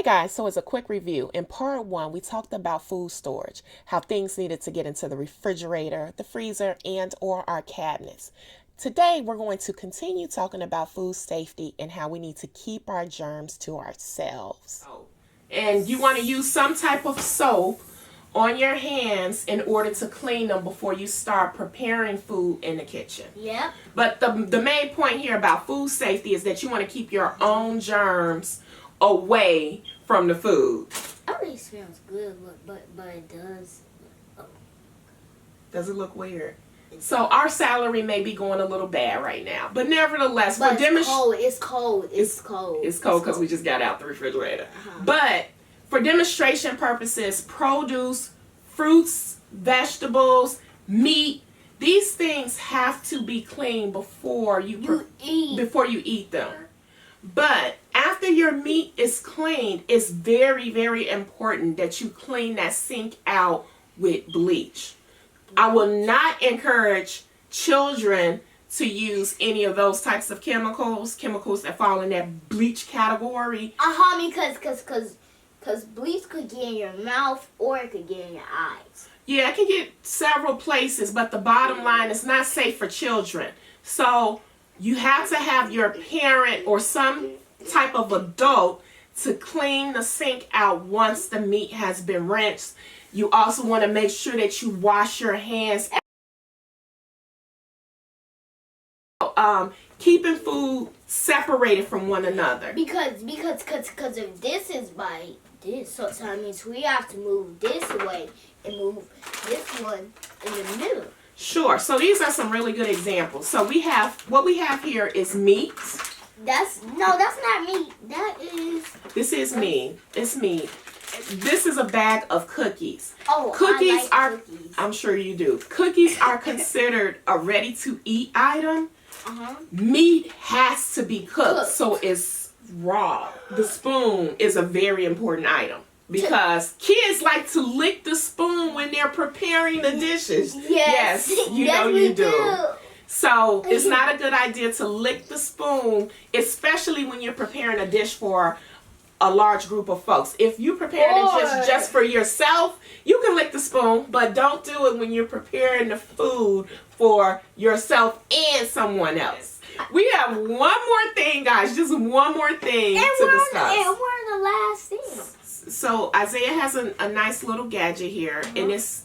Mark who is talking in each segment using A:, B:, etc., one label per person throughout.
A: Hey guys, so as a quick review, in part one, we talked about food storage, how things needed to get into the refrigerator, the freezer, and or our cabinets. Today, we're going to continue talking about food safety and how we need to keep our germs to ourselves. And you want to use some type of soap on your hands in order to clean them before you start preparing food in the kitchen.
B: Yep.
A: But the main point here about food safety is that you want to keep your own germs away from the food.
B: It already smells good, but it does. Oh.
A: Does it look weird? So our salary may be going a little bad right now, but nevertheless,
B: but it's cold. It's cold
A: because we just got out the refrigerator. But for demonstration purposes, produce, fruits, vegetables, meat, these things have to be cleaned before you eat them. But after your meat is cleaned, it's very, very important that you clean that sink out with bleach. I will not encourage children to use any of those types of chemicals that fall in that bleach category.
B: Because bleach could get in your mouth or it could get in your eyes.
A: Yeah, it can get several places, but the bottom line is not safe for children. So you have to have your parent or some type of adult to clean the sink out once the meat has been rinsed. You also want to make sure that you wash your hands. Keeping food separated from one another.
B: Because if this is by this, so that means we have to move this away and move this one in the middle.
A: Sure. So these are some really good examples. So what we have here is meat.
B: That's not meat.
A: This is meat. It's meat. This is a bag of cookies.
B: Oh,
A: cookies
B: I like cookies.
A: I'm sure you do. Cookies are considered a ready-to-eat item. Meat has to be cooked, so it's raw. The spoon is a very important item because kids like to lick the spoon when they're preparing the dishes.
B: Yes,
A: you do. So it's not a good idea to lick the spoon, especially when you're preparing a dish for a large group of folks. If you prepare a dish just for yourself, you can lick the spoon, but don't do it when you're preparing the food for yourself and someone else. We have one more thing, guys, just one more thing to discuss.
B: And we're the last thing.
A: So Isaiah has a nice little gadget here, and it's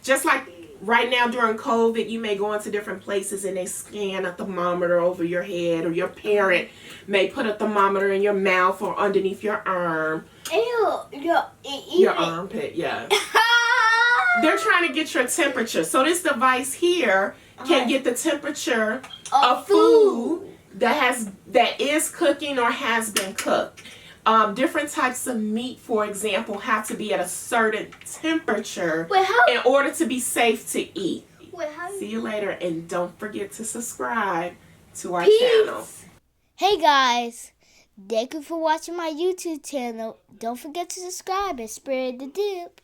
A: just like right now during COVID, you may go into different places and they scan a thermometer over your head, or your parent may put a thermometer in your mouth or underneath your arm. Your armpit, yeah. They're trying to get your temperature. So this device here can get the temperature of food that is cooking or has been cooked. Different types of meat, for example, have to be at a certain temperature in order to be safe to eat. See you later, and don't forget to subscribe to our channel.
B: Hey guys, thank you for watching my YouTube channel. Don't forget to subscribe and spread the dip.